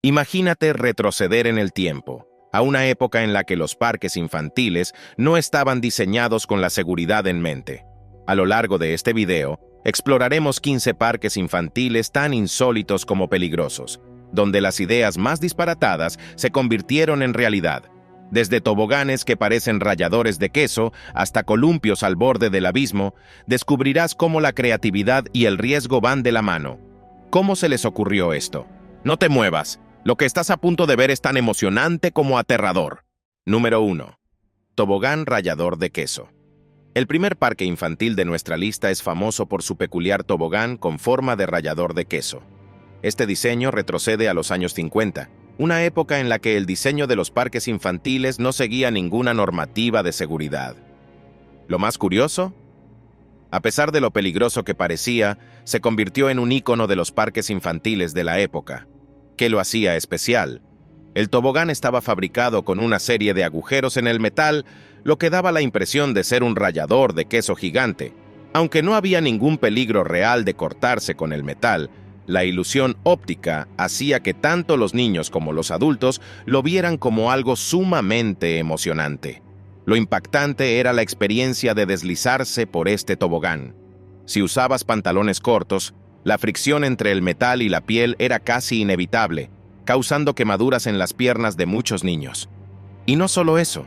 Imagínate retroceder en el tiempo, a una época en la que los parques infantiles no estaban diseñados con la seguridad en mente. A lo largo de este video, exploraremos 15 parques infantiles tan insólitos como peligrosos, donde las ideas más disparatadas se convirtieron en realidad. Desde toboganes que parecen ralladores de queso hasta columpios al borde del abismo, descubrirás cómo la creatividad y el riesgo van de la mano. ¿Cómo se les ocurrió esto? No te muevas. Lo que estás a punto de ver es tan emocionante como aterrador. Número 1. Tobogán rallador de queso. El primer parque infantil de nuestra lista es famoso por su peculiar tobogán con forma de rallador de queso. Este diseño retrocede a los años 50, una época en la que el diseño de los parques infantiles no seguía ninguna normativa de seguridad. ¿Lo más curioso? A pesar de lo peligroso que parecía, se convirtió en un ícono de los parques infantiles de la época. ¿Qué lo hacía especial? El tobogán estaba fabricado con una serie de agujeros en el metal, lo que daba la impresión de ser un rallador de queso gigante. Aunque no había ningún peligro real de cortarse con el metal, la ilusión óptica hacía que tanto los niños como los adultos lo vieran como algo sumamente emocionante. Lo impactante era la experiencia de deslizarse por este tobogán. Si usabas pantalones cortos, la fricción entre el metal y la piel era casi inevitable, causando quemaduras en las piernas de muchos niños. Y no solo eso,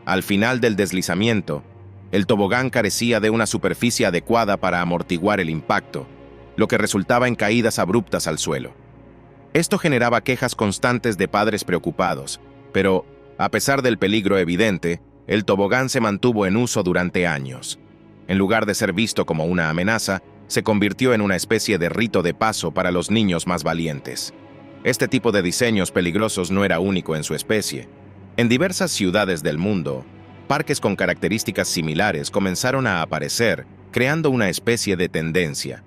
al final del deslizamiento, el tobogán carecía de una superficie adecuada para amortiguar el impacto, lo que resultaba en caídas abruptas al suelo. Esto generaba quejas constantes de padres preocupados, pero, a pesar del peligro evidente, el tobogán se mantuvo en uso durante años. En lugar de ser visto como una amenaza, se convirtió en una especie de rito de paso para los niños más valientes. Este tipo de diseños peligrosos no era único en su especie. En diversas ciudades del mundo, parques con características similares comenzaron a aparecer, creando una especie de tendencia.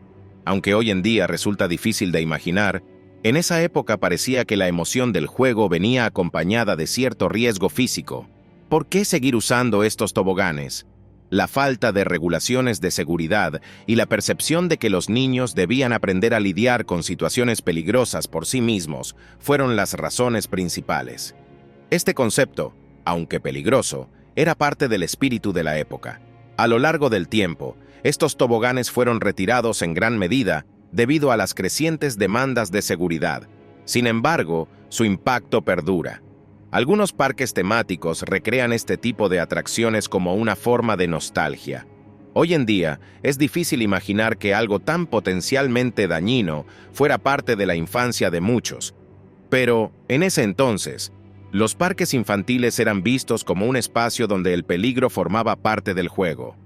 Aunque hoy en día resulta difícil de imaginar, en esa época parecía que la emoción del juego venía acompañada de cierto riesgo físico. ¿Por qué seguir usando estos toboganes? La falta de regulaciones de seguridad y la percepción de que los niños debían aprender a lidiar con situaciones peligrosas por sí mismos fueron las razones principales. Este concepto, aunque peligroso, era parte del espíritu de la época. A lo largo del tiempo, estos toboganes fueron retirados en gran medida debido a las crecientes demandas de seguridad. Sin embargo, su impacto perdura. Algunos parques temáticos recrean este tipo de atracciones como una forma de nostalgia. Hoy en día, es difícil imaginar que algo tan potencialmente dañino fuera parte de la infancia de muchos. Pero, en ese entonces, los parques infantiles eran vistos como un espacio donde el peligro formaba parte del juego.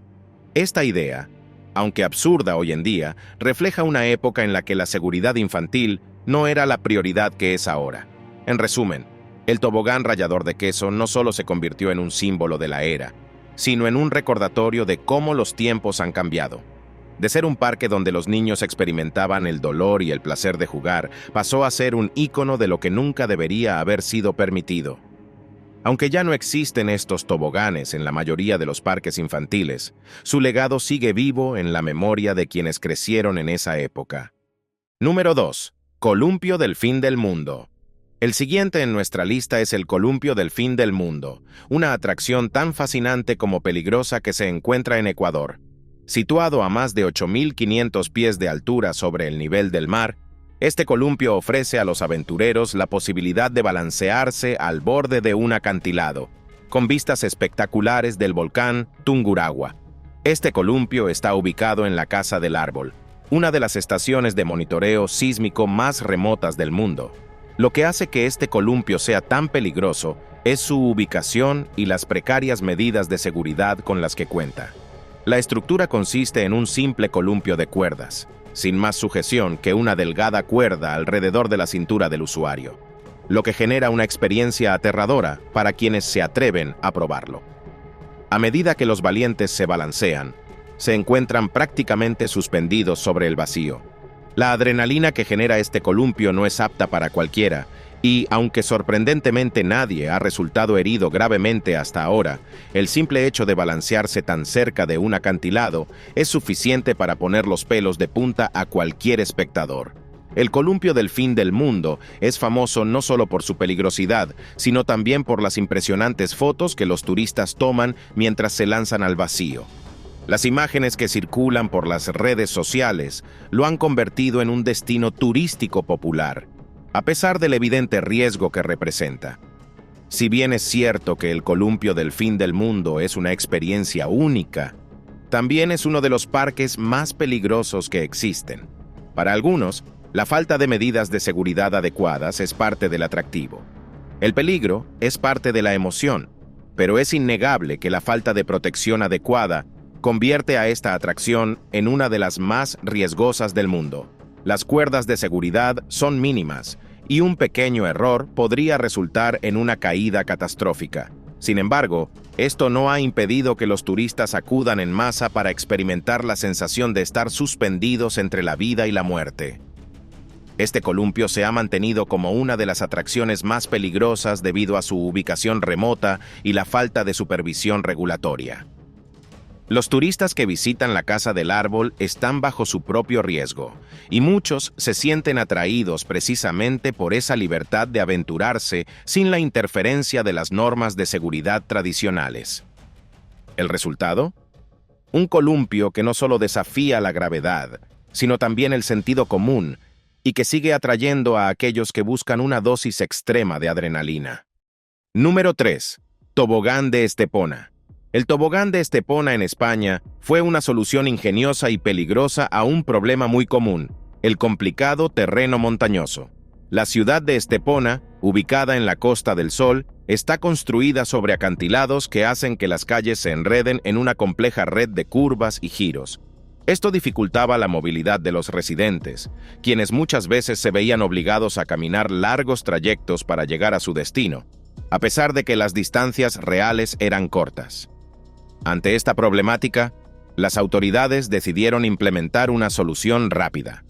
Esta idea, aunque absurda hoy en día, refleja una época en la que la seguridad infantil no era la prioridad que es ahora. En resumen, el tobogán rallador de queso no solo se convirtió en un símbolo de la era, sino en un recordatorio de cómo los tiempos han cambiado. De ser un parque donde los niños experimentaban el dolor y el placer de jugar, pasó a ser un ícono de lo que nunca debería haber sido permitido. Aunque ya no existen estos toboganes en la mayoría de los parques infantiles, su legado sigue vivo en la memoria de quienes crecieron en esa época. Número 2. Columpio del fin del mundo. El siguiente en nuestra lista es el Columpio del fin del mundo, una atracción tan fascinante como peligrosa que se encuentra en Ecuador. Situado a más de 8.500 pies de altura sobre el nivel del mar, este columpio ofrece a los aventureros la posibilidad de balancearse al borde de un acantilado, con vistas espectaculares del volcán Tungurahua. Este columpio está ubicado en la Casa del Árbol, una de las estaciones de monitoreo sísmico más remotas del mundo. Lo que hace que este columpio sea tan peligroso es su ubicación y las precarias medidas de seguridad con las que cuenta. La estructura consiste en un simple columpio de cuerdas, sin más sujeción que una delgada cuerda alrededor de la cintura del usuario, lo que genera una experiencia aterradora para quienes se atreven a probarlo. A medida que los valientes se balancean, se encuentran prácticamente suspendidos sobre el vacío. La adrenalina que genera este columpio no es apta para cualquiera, y, aunque sorprendentemente nadie ha resultado herido gravemente hasta ahora, el simple hecho de balancearse tan cerca de un acantilado es suficiente para poner los pelos de punta a cualquier espectador. El columpio del fin del mundo es famoso no solo por su peligrosidad, sino también por las impresionantes fotos que los turistas toman mientras se lanzan al vacío. Las imágenes que circulan por las redes sociales lo han convertido en un destino turístico popular, a pesar del evidente riesgo que representa. Si bien es cierto que el columpio del fin del mundo es una experiencia única, también es uno de los parques más peligrosos que existen. Para algunos, la falta de medidas de seguridad adecuadas es parte del atractivo. El peligro es parte de la emoción, pero es innegable que la falta de protección adecuada convierte a esta atracción en una de las más riesgosas del mundo. Las cuerdas de seguridad son mínimas y un pequeño error podría resultar en una caída catastrófica. Sin embargo, esto no ha impedido que los turistas acudan en masa para experimentar la sensación de estar suspendidos entre la vida y la muerte. Este columpio se ha mantenido como una de las atracciones más peligrosas debido a su ubicación remota y la falta de supervisión regulatoria. Los turistas que visitan la Casa del Árbol están bajo su propio riesgo, y muchos se sienten atraídos precisamente por esa libertad de aventurarse sin la interferencia de las normas de seguridad tradicionales. ¿El resultado? Un columpio que no solo desafía la gravedad, sino también el sentido común, y que sigue atrayendo a aquellos que buscan una dosis extrema de adrenalina. Número 3. Tobogán de Estepona. El tobogán de Estepona en España fue una solución ingeniosa y peligrosa a un problema muy común, el complicado terreno montañoso. La ciudad de Estepona, ubicada en la Costa del Sol, está construida sobre acantilados que hacen que las calles se enreden en una compleja red de curvas y giros. Esto dificultaba la movilidad de los residentes, quienes muchas veces se veían obligados a caminar largos trayectos para llegar a su destino, a pesar de que las distancias reales eran cortas. Ante esta problemática, las autoridades decidieron implementar una solución rápida.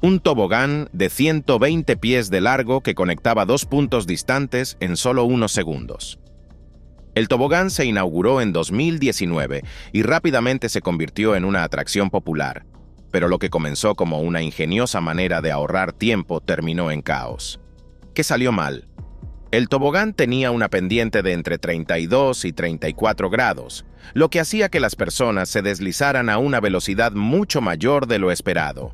Un tobogán de 120 pies de largo que conectaba dos puntos distantes en solo unos segundos. El tobogán se inauguró en 2019 y rápidamente se convirtió en una atracción popular, pero lo que comenzó como una ingeniosa manera de ahorrar tiempo terminó en caos. ¿Qué salió mal? El tobogán tenía una pendiente de entre 32 y 34 grados, lo que hacía que las personas se deslizaran a una velocidad mucho mayor de lo esperado.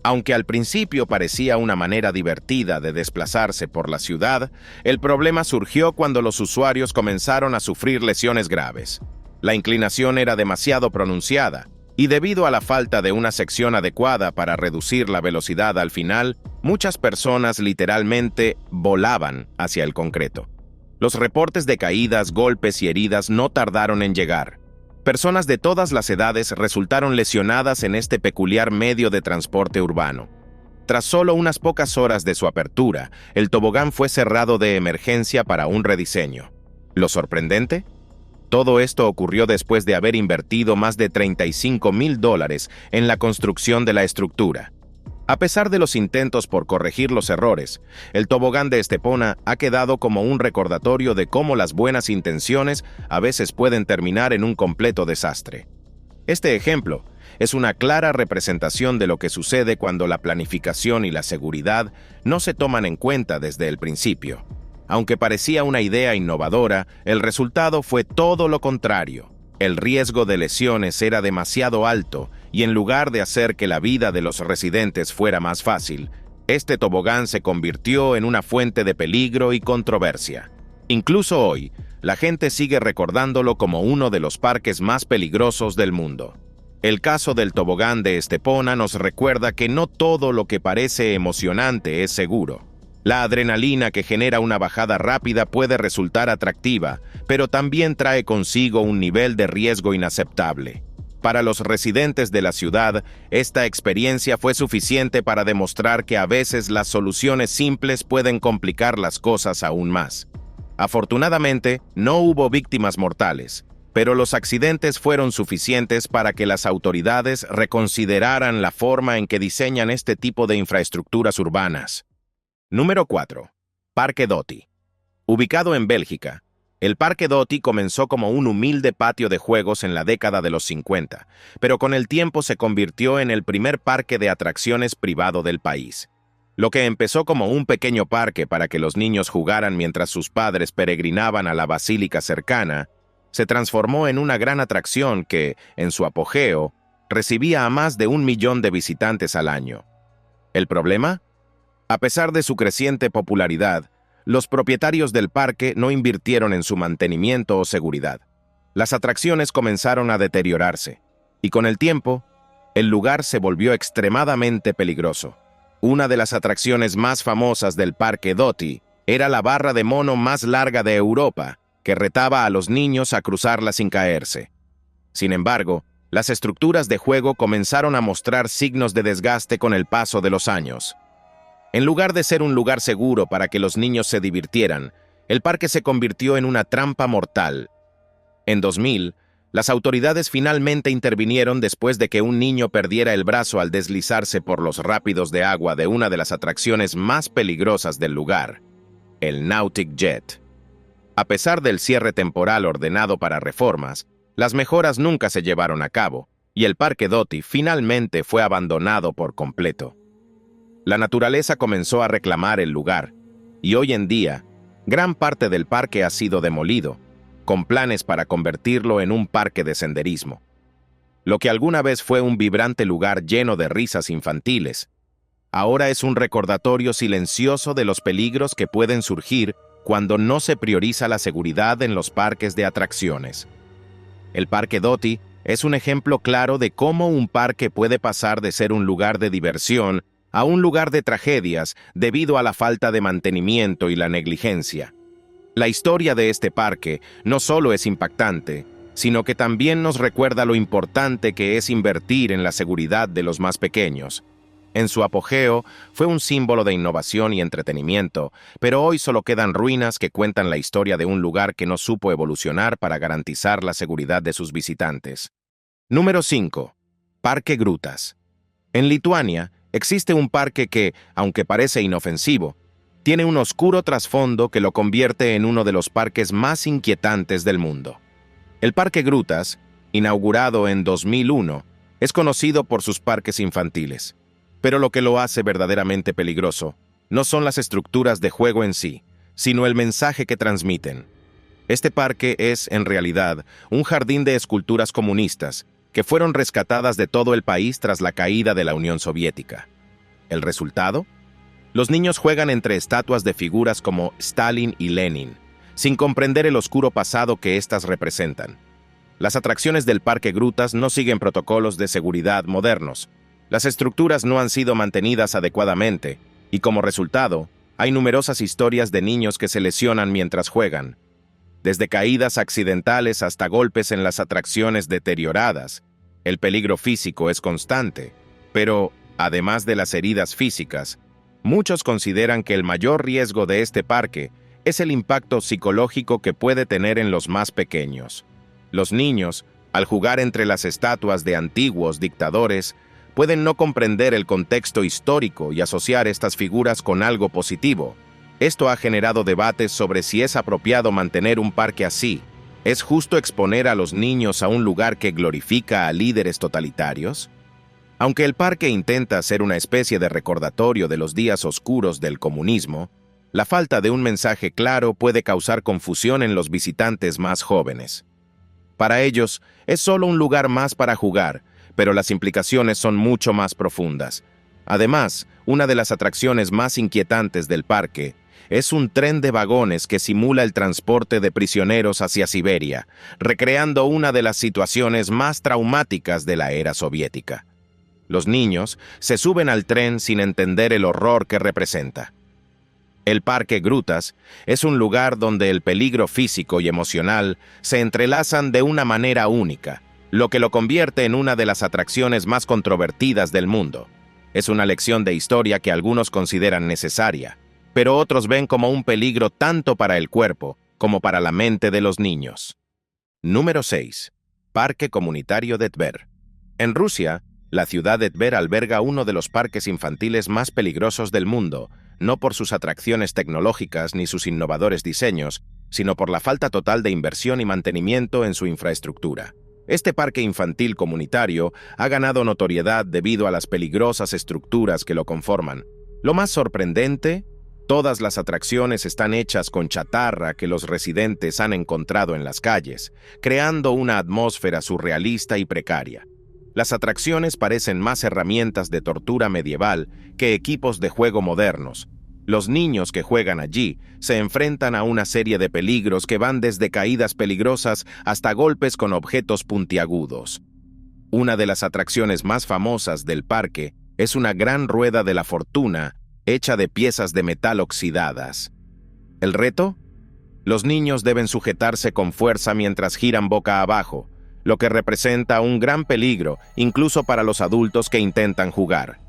Aunque al principio parecía una manera divertida de desplazarse por la ciudad, el problema surgió cuando los usuarios comenzaron a sufrir lesiones graves. La inclinación era demasiado pronunciada, y debido a la falta de una sección adecuada para reducir la velocidad al final, muchas personas literalmente volaban hacia el concreto. Los reportes de caídas, golpes y heridas no tardaron en llegar. Personas de todas las edades resultaron lesionadas en este peculiar medio de transporte urbano. Tras solo unas pocas horas de su apertura, el tobogán fue cerrado de emergencia para un rediseño. ¿Lo sorprendente? Todo esto ocurrió después de haber invertido más de $35,000 en la construcción de la estructura. A pesar de los intentos por corregir los errores, el tobogán de Estepona ha quedado como un recordatorio de cómo las buenas intenciones a veces pueden terminar en un completo desastre. Este ejemplo es una clara representación de lo que sucede cuando la planificación y la seguridad no se toman en cuenta desde el principio. Aunque parecía una idea innovadora, el resultado fue todo lo contrario. El riesgo de lesiones era demasiado alto y en lugar de hacer que la vida de los residentes fuera más fácil, este tobogán se convirtió en una fuente de peligro y controversia. Incluso hoy, la gente sigue recordándolo como uno de los parques más peligrosos del mundo. El caso del tobogán de Estepona nos recuerda que no todo lo que parece emocionante es seguro. La adrenalina que genera una bajada rápida puede resultar atractiva, pero también trae consigo un nivel de riesgo inaceptable. Para los residentes de la ciudad, esta experiencia fue suficiente para demostrar que a veces las soluciones simples pueden complicar las cosas aún más. Afortunadamente, no hubo víctimas mortales, pero los accidentes fueron suficientes para que las autoridades reconsideraran la forma en que diseñan este tipo de infraestructuras urbanas. Número 4. Parque Doty. Ubicado en Bélgica, el Parque Doty comenzó como un humilde patio de juegos en la década de los 50, pero con el tiempo se convirtió en el primer parque de atracciones privado del país. Lo que empezó como un pequeño parque para que los niños jugaran mientras sus padres peregrinaban a la basílica cercana, se transformó en una gran atracción que, en su apogeo, recibía a más de 1 millón de visitantes al año. ¿El problema? A pesar de su creciente popularidad, los propietarios del parque no invirtieron en su mantenimiento o seguridad. Las atracciones comenzaron a deteriorarse, y con el tiempo, el lugar se volvió extremadamente peligroso. Una de las atracciones más famosas del Parque Doty era la barra de mono más larga de Europa, que retaba a los niños a cruzarla sin caerse. Sin embargo, las estructuras de juego comenzaron a mostrar signos de desgaste con el paso de los años. En lugar de ser un lugar seguro para que los niños se divirtieran, el parque se convirtió en una trampa mortal. En 2000, las autoridades finalmente intervinieron después de que un niño perdiera el brazo al deslizarse por los rápidos de agua de una de las atracciones más peligrosas del lugar, el Nautic Jet. A pesar del cierre temporal ordenado para reformas, las mejoras nunca se llevaron a cabo, y el Parque Doty finalmente fue abandonado por completo. La naturaleza comenzó a reclamar el lugar, y hoy en día, gran parte del parque ha sido demolido, con planes para convertirlo en un parque de senderismo. Lo que alguna vez fue un vibrante lugar lleno de risas infantiles, ahora es un recordatorio silencioso de los peligros que pueden surgir cuando no se prioriza la seguridad en los parques de atracciones. El Parque Doty es un ejemplo claro de cómo un parque puede pasar de ser un lugar de diversión a un lugar de tragedias debido a la falta de mantenimiento y la negligencia. La historia de este parque no solo es impactante, sino que también nos recuerda lo importante que es invertir en la seguridad de los más pequeños. En su apogeo, fue un símbolo de innovación y entretenimiento, pero hoy solo quedan ruinas que cuentan la historia de un lugar que no supo evolucionar para garantizar la seguridad de sus visitantes. Número 5. Parque Grutas. En Lituania, existe un parque que, aunque parece inofensivo, tiene un oscuro trasfondo que lo convierte en uno de los parques más inquietantes del mundo. El Parque Grutas, inaugurado en 2001, es conocido por sus parques infantiles. Pero lo que lo hace verdaderamente peligroso no son las estructuras de juego en sí, sino el mensaje que transmiten. Este parque es, en realidad, un jardín de esculturas comunistas que fueron rescatadas de todo el país tras la caída de la Unión Soviética. ¿El resultado? Los niños juegan entre estatuas de figuras como Stalin y Lenin, sin comprender el oscuro pasado que éstas representan. Las atracciones del Parque Grutas no siguen protocolos de seguridad modernos. Las estructuras no han sido mantenidas adecuadamente, y como resultado, hay numerosas historias de niños que se lesionan mientras juegan. Desde caídas accidentales hasta golpes en las atracciones deterioradas, el peligro físico es constante, pero, además de las heridas físicas, muchos consideran que el mayor riesgo de este parque es el impacto psicológico que puede tener en los más pequeños. Los niños, al jugar entre las estatuas de antiguos dictadores, pueden no comprender el contexto histórico y asociar estas figuras con algo positivo. Esto ha generado debates sobre si es apropiado mantener un parque así. ¿Es justo exponer a los niños a un lugar que glorifica a líderes totalitarios? Aunque el parque intenta ser una especie de recordatorio de los días oscuros del comunismo, la falta de un mensaje claro puede causar confusión en los visitantes más jóvenes. Para ellos, es solo un lugar más para jugar, pero las implicaciones son mucho más profundas. Además, una de las atracciones más inquietantes del parque es un tren de vagones que simula el transporte de prisioneros hacia Siberia, recreando una de las situaciones más traumáticas de la era soviética. Los niños se suben al tren sin entender el horror que representa. El Parque Grutas es un lugar donde el peligro físico y emocional se entrelazan de una manera única, lo que lo convierte en una de las atracciones más controvertidas del mundo. Es una lección de historia que algunos consideran necesaria, pero otros ven como un peligro tanto para el cuerpo como para la mente de los niños. Número 6. Parque Comunitario de Tver. En Rusia, la ciudad de Tver alberga uno de los parques infantiles más peligrosos del mundo, no por sus atracciones tecnológicas ni sus innovadores diseños, sino por la falta total de inversión y mantenimiento en su infraestructura. Este parque infantil comunitario ha ganado notoriedad debido a las peligrosas estructuras que lo conforman. Lo más sorprendente, todas las atracciones están hechas con chatarra que los residentes han encontrado en las calles, creando una atmósfera surrealista y precaria. Las atracciones parecen más herramientas de tortura medieval que equipos de juego modernos. Los niños que juegan allí se enfrentan a una serie de peligros que van desde caídas peligrosas hasta golpes con objetos puntiagudos. Una de las atracciones más famosas del parque es una gran rueda de la fortuna hecha de piezas de metal oxidadas. ¿El reto? Los niños deben sujetarse con fuerza mientras giran boca abajo, lo que representa un gran peligro incluso para los adultos que intentan jugar.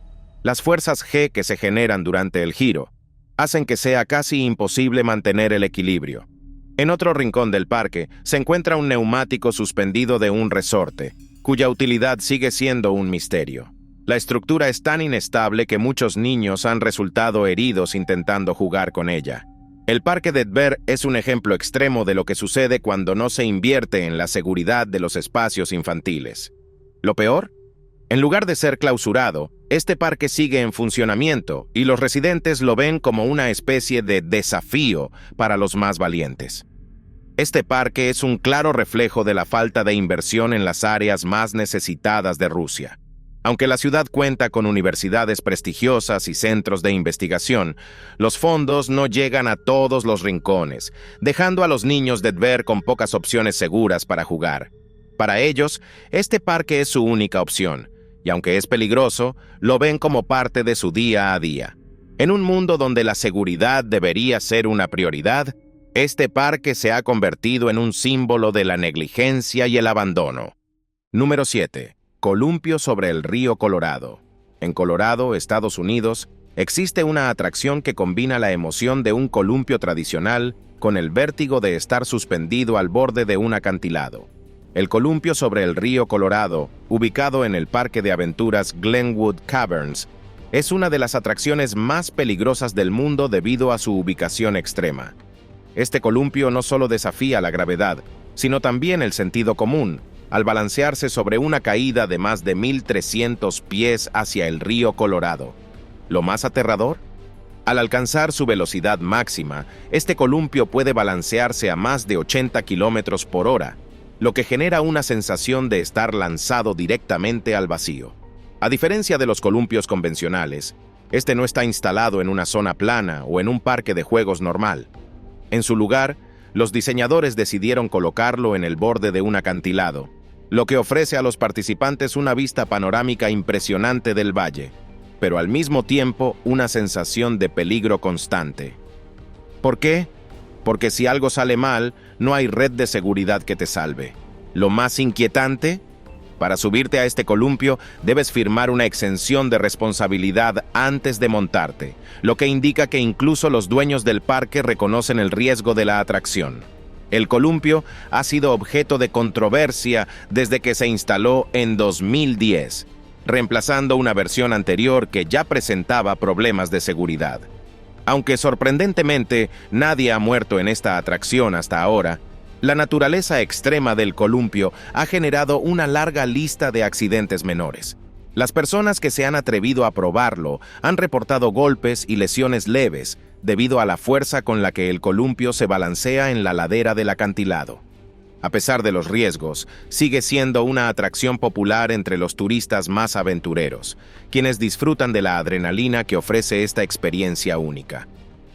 Las fuerzas G que se generan durante el giro hacen que sea casi imposible mantener el equilibrio. En otro rincón del parque se encuentra un neumático suspendido de un resorte, cuya utilidad sigue siendo un misterio. La estructura es tan inestable que muchos niños han resultado heridos intentando jugar con ella. El parque de Edver es un ejemplo extremo de lo que sucede cuando no se invierte en la seguridad de los espacios infantiles. ¿Lo peor? En lugar de ser clausurado, este parque sigue en funcionamiento y los residentes lo ven como una especie de desafío para los más valientes. Este parque es un claro reflejo de la falta de inversión en las áreas más necesitadas de Rusia. Aunque la ciudad cuenta con universidades prestigiosas y centros de investigación, los fondos no llegan a todos los rincones, dejando a los niños de Tver con pocas opciones seguras para jugar. Para ellos, este parque es su única opción, y aunque es peligroso, lo ven como parte de su día a día. En un mundo donde la seguridad debería ser una prioridad, este parque se ha convertido en un símbolo de la negligencia y el abandono. Número 7. Columpio sobre el río Colorado. En Colorado, Estados Unidos, existe una atracción que combina la emoción de un columpio tradicional con el vértigo de estar suspendido al borde de un acantilado. El columpio sobre el río Colorado, ubicado en el parque de aventuras Glenwood Caverns, es una de las atracciones más peligrosas del mundo debido a su ubicación extrema. Este columpio no solo desafía la gravedad, sino también el sentido común, al balancearse sobre una caída de más de 1.300 pies hacia el río Colorado. ¿Lo más aterrador? Al alcanzar su velocidad máxima, este columpio puede balancearse a más de 80 kilómetros por hora, lo que genera una sensación de estar lanzado directamente al vacío. A diferencia de los columpios convencionales, este no está instalado en una zona plana o en un parque de juegos normal. En su lugar, los diseñadores decidieron colocarlo en el borde de un acantilado, lo que ofrece a los participantes una vista panorámica impresionante del valle, pero al mismo tiempo una sensación de peligro constante. ¿Por qué? Porque si algo sale mal, no hay red de seguridad que te salve. Lo más inquietante, para subirte a este columpio debes firmar una exención de responsabilidad antes de montarte, lo que indica que incluso los dueños del parque reconocen el riesgo de la atracción. El columpio ha sido objeto de controversia desde que se instaló en 2010, reemplazando una versión anterior que ya presentaba problemas de seguridad. Aunque sorprendentemente nadie ha muerto en esta atracción hasta ahora, la naturaleza extrema del columpio ha generado una larga lista de accidentes menores. Las personas que se han atrevido a probarlo han reportado golpes y lesiones leves debido a la fuerza con la que el columpio se balancea en la ladera del acantilado. A pesar de los riesgos, sigue siendo una atracción popular entre los turistas más aventureros, quienes disfrutan de la adrenalina que ofrece esta experiencia única.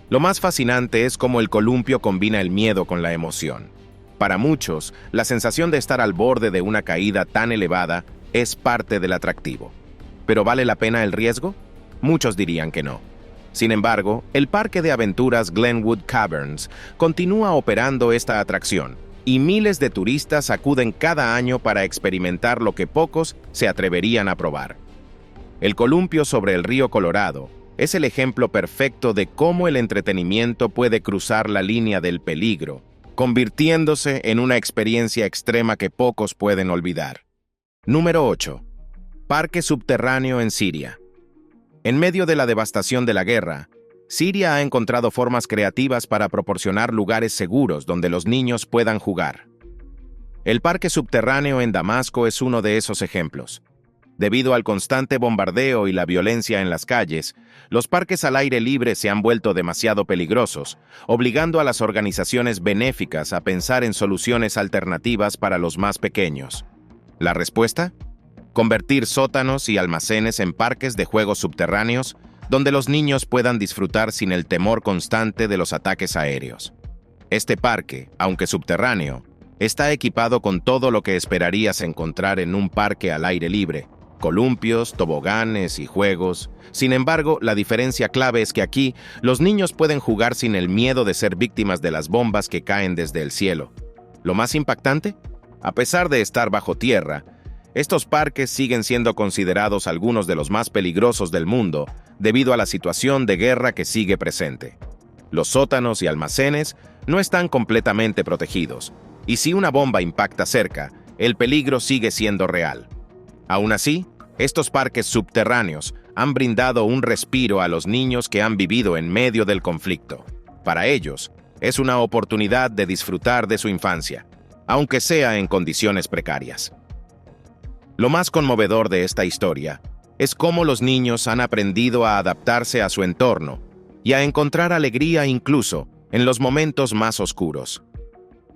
Lo más fascinante es cómo el columpio combina el miedo con la emoción. Para muchos, la sensación de estar al borde de una caída tan elevada es parte del atractivo. ¿Pero vale la pena el riesgo? Muchos dirían que no. Sin embargo, el parque de aventuras Glenwood Caverns continúa operando esta atracción, y miles de turistas acuden cada año para experimentar lo que pocos se atreverían a probar. El columpio sobre el río Colorado es el ejemplo perfecto de cómo el entretenimiento puede cruzar la línea del peligro, convirtiéndose en una experiencia extrema que pocos pueden olvidar. Número 8. Parque subterráneo en Siria. En medio de la devastación de la guerra, Siria ha encontrado formas creativas para proporcionar lugares seguros donde los niños puedan jugar. El parque subterráneo en Damasco es uno de esos ejemplos. Debido al constante bombardeo y la violencia en las calles, los parques al aire libre se han vuelto demasiado peligrosos, obligando a las organizaciones benéficas a pensar en soluciones alternativas para los más pequeños. ¿La respuesta? Convertir sótanos y almacenes en parques de juegos subterráneos donde los niños puedan disfrutar sin el temor constante de los ataques aéreos. Este parque, aunque subterráneo, está equipado con todo lo que esperarías encontrar en un parque al aire libre: columpios, toboganes y juegos. Sin embargo, la diferencia clave es que aquí los niños pueden jugar sin el miedo de ser víctimas de las bombas que caen desde el cielo. ¿Lo más impactante? A pesar de estar bajo tierra, estos parques siguen siendo considerados algunos de los más peligrosos del mundo debido a la situación de guerra que sigue presente. Los sótanos y almacenes no están completamente protegidos, y si una bomba impacta cerca, el peligro sigue siendo real. Aún así, estos parques subterráneos han brindado un respiro a los niños que han vivido en medio del conflicto. Para ellos, es una oportunidad de disfrutar de su infancia, aunque sea en condiciones precarias. Lo más conmovedor de esta historia es cómo los niños han aprendido a adaptarse a su entorno y a encontrar alegría incluso en los momentos más oscuros.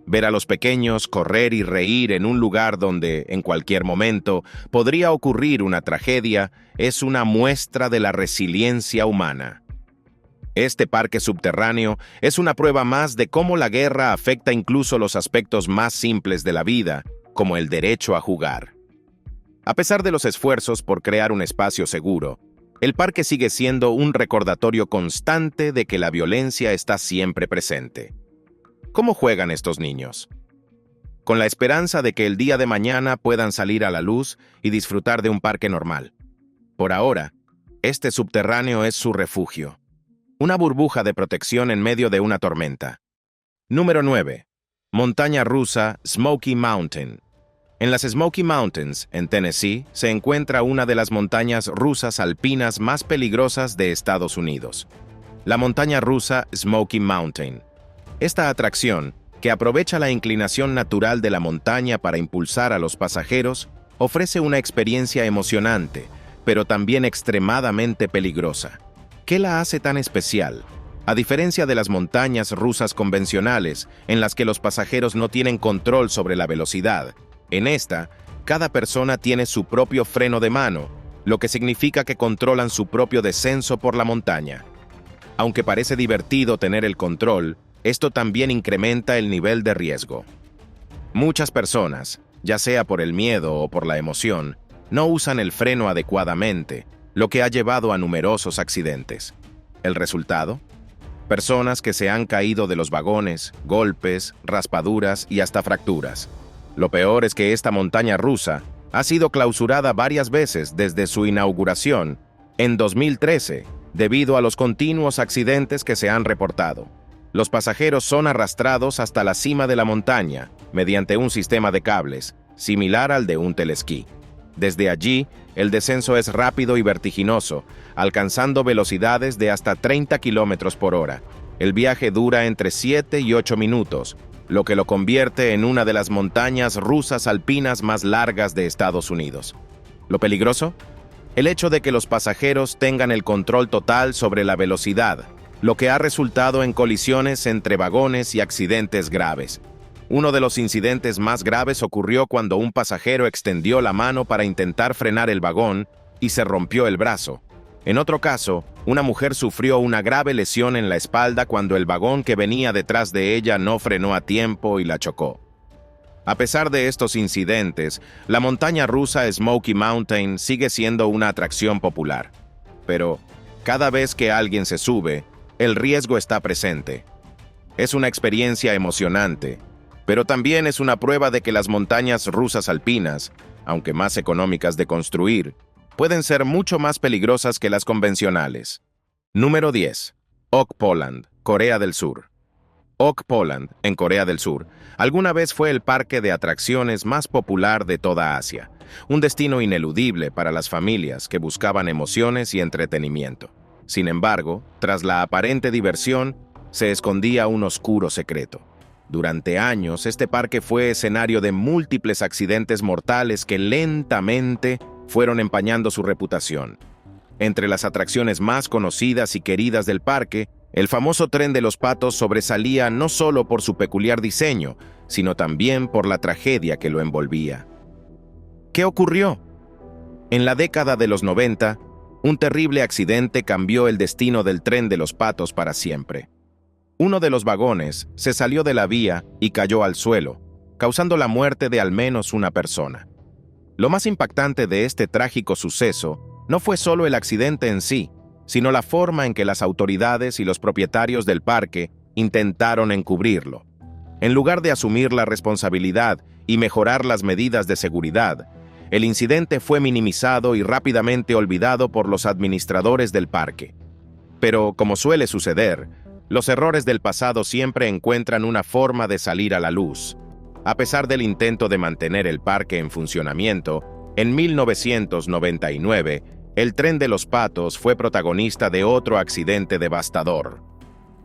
Ver a los pequeños correr y reír en un lugar donde, en cualquier momento, podría ocurrir una tragedia es una muestra de la resiliencia humana. Este parque subterráneo es una prueba más de cómo la guerra afecta incluso los aspectos más simples de la vida, como el derecho a jugar. A pesar de los esfuerzos por crear un espacio seguro, el parque sigue siendo un recordatorio constante de que la violencia está siempre presente. ¿Cómo juegan estos niños? Con la esperanza de que el día de mañana puedan salir a la luz y disfrutar de un parque normal. Por ahora, este subterráneo es su refugio, una burbuja de protección en medio de una tormenta. Número 9. Montaña rusa Smoky Mountain. En las Smoky Mountains, en Tennessee, se encuentra una de las montañas rusas alpinas más peligrosas de Estados Unidos, la montaña rusa Smoky Mountain. Esta atracción, que aprovecha la inclinación natural de la montaña para impulsar a los pasajeros, ofrece una experiencia emocionante, pero también extremadamente peligrosa. ¿Qué la hace tan especial? A diferencia de las montañas rusas convencionales, en las que los pasajeros no tienen control sobre la velocidad, en esta, cada persona tiene su propio freno de mano, lo que significa que controlan su propio descenso por la montaña. Aunque parece divertido tener el control, esto también incrementa el nivel de riesgo. Muchas personas, ya sea por el miedo o por la emoción, no usan el freno adecuadamente, lo que ha llevado a numerosos accidentes. ¿El resultado? Personas que se han caído de los vagones, golpes, raspaduras y hasta fracturas. Lo peor es que esta montaña rusa ha sido clausurada varias veces desde su inauguración en 2013 debido a los continuos accidentes que se han reportado. Los pasajeros son arrastrados hasta la cima de la montaña mediante un sistema de cables, similar al de un telesquí. Desde allí, el descenso es rápido y vertiginoso, alcanzando velocidades de hasta 30 km por hora. El viaje dura entre 7 y 8 minutos, lo que lo convierte en una de las montañas rusas alpinas más largas de Estados Unidos. ¿Lo peligroso? El hecho de que los pasajeros tengan el control total sobre la velocidad, lo que ha resultado en colisiones entre vagones y accidentes graves. Uno de los incidentes más graves ocurrió cuando un pasajero extendió la mano para intentar frenar el vagón y se rompió el brazo. En otro caso, una mujer sufrió una grave lesión en la espalda cuando el vagón que venía detrás de ella no frenó a tiempo y la chocó. A pesar de estos incidentes, la montaña rusa Smoky Mountain sigue siendo una atracción popular. Pero, cada vez que alguien se sube, el riesgo está presente. Es una experiencia emocionante, pero también es una prueba de que las montañas rusas alpinas, aunque más económicas de construir, pueden ser mucho más peligrosas que las convencionales. Número 10. Okpoland, Corea del Sur. Okpoland, en Corea del Sur, alguna vez fue el parque de atracciones más popular de toda Asia, un destino ineludible para las familias que buscaban emociones y entretenimiento. Sin embargo, tras la aparente diversión, se escondía un oscuro secreto. Durante años, este parque fue escenario de múltiples accidentes mortales que lentamente fueron empañando su reputación. Entre las atracciones más conocidas y queridas del parque, el famoso tren de los patos sobresalía no solo por su peculiar diseño, sino también por la tragedia que lo envolvía. ¿Qué ocurrió? En la década de los 90, un terrible accidente cambió el destino del tren de los patos para siempre. Uno de los vagones se salió de la vía y cayó al suelo, causando la muerte de al menos una persona. Lo más impactante de este trágico suceso no fue solo el accidente en sí, sino la forma en que las autoridades y los propietarios del parque intentaron encubrirlo. En lugar de asumir la responsabilidad y mejorar las medidas de seguridad, el incidente fue minimizado y rápidamente olvidado por los administradores del parque. Pero, como suele suceder, los errores del pasado siempre encuentran una forma de salir a la luz. A pesar del intento de mantener el parque en funcionamiento, en 1999, el tren de los patos fue protagonista de otro accidente devastador.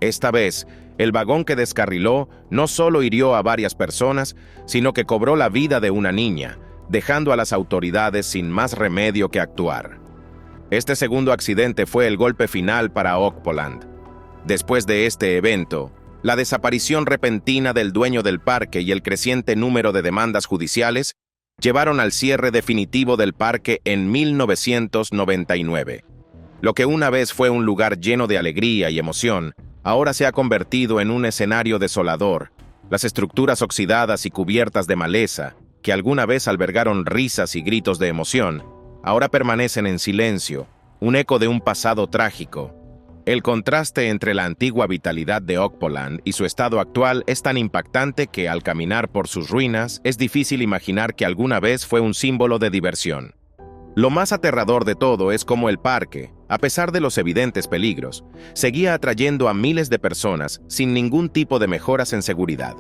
Esta vez, el vagón que descarriló no solo hirió a varias personas, sino que cobró la vida de una niña, dejando a las autoridades sin más remedio que actuar. Este segundo accidente fue el golpe final para Okpoland. Después de este evento, la desaparición repentina del dueño del parque y el creciente número de demandas judiciales llevaron al cierre definitivo del parque en 1999. Lo que una vez fue un lugar lleno de alegría y emoción, ahora se ha convertido en un escenario desolador. Las estructuras oxidadas y cubiertas de maleza, que alguna vez albergaron risas y gritos de emoción, ahora permanecen en silencio, un eco de un pasado trágico. El contraste entre la antigua vitalidad de Okpoland y su estado actual es tan impactante que, al caminar por sus ruinas, es difícil imaginar que alguna vez fue un símbolo de diversión. Lo más aterrador de todo es cómo el parque, a pesar de los evidentes peligros, seguía atrayendo a miles de personas sin ningún tipo de mejoras en seguridad.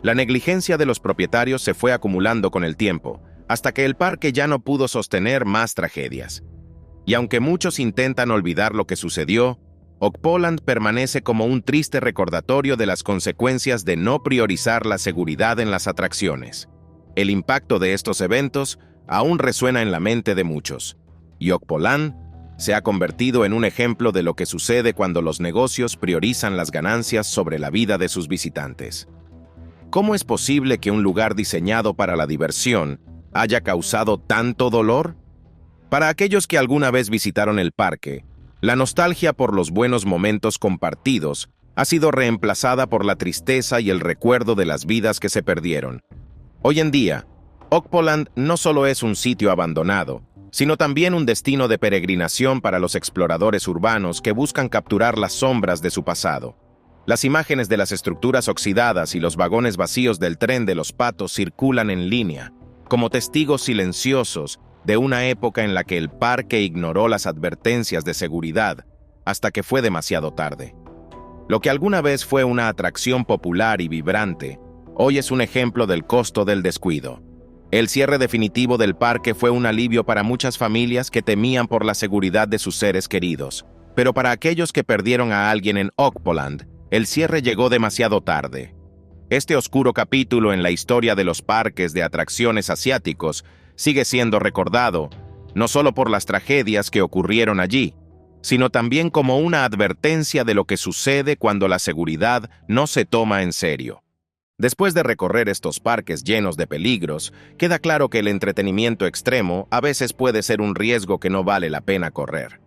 La negligencia de los propietarios se fue acumulando con el tiempo, hasta que el parque ya no pudo sostener más tragedias. Y aunque muchos intentan olvidar lo que sucedió, Okpoland permanece como un triste recordatorio de las consecuencias de no priorizar la seguridad en las atracciones. El impacto de estos eventos aún resuena en la mente de muchos, y Okpoland se ha convertido en un ejemplo de lo que sucede cuando los negocios priorizan las ganancias sobre la vida de sus visitantes. ¿Cómo es posible que un lugar diseñado para la diversión haya causado tanto dolor? Para aquellos que alguna vez visitaron el parque, la nostalgia por los buenos momentos compartidos ha sido reemplazada por la tristeza y el recuerdo de las vidas que se perdieron. Hoy en día, Okpoland no solo es un sitio abandonado, sino también un destino de peregrinación para los exploradores urbanos que buscan capturar las sombras de su pasado. Las imágenes de las estructuras oxidadas y los vagones vacíos del tren de los patos circulan en línea, como testigos silenciosos de una época en la que el parque ignoró las advertencias de seguridad hasta que fue demasiado tarde. Lo que alguna vez fue una atracción popular y vibrante, hoy es un ejemplo del costo del descuido. El cierre definitivo del parque fue un alivio para muchas familias que temían por la seguridad de sus seres queridos, pero para aquellos que perdieron a alguien en Okpoland, el cierre llegó demasiado tarde. Este oscuro capítulo en la historia de los parques de atracciones asiáticos sigue siendo recordado, no solo por las tragedias que ocurrieron allí, sino también como una advertencia de lo que sucede cuando la seguridad no se toma en serio. Después de recorrer estos parques llenos de peligros, queda claro que el entretenimiento extremo a veces puede ser un riesgo que no vale la pena correr.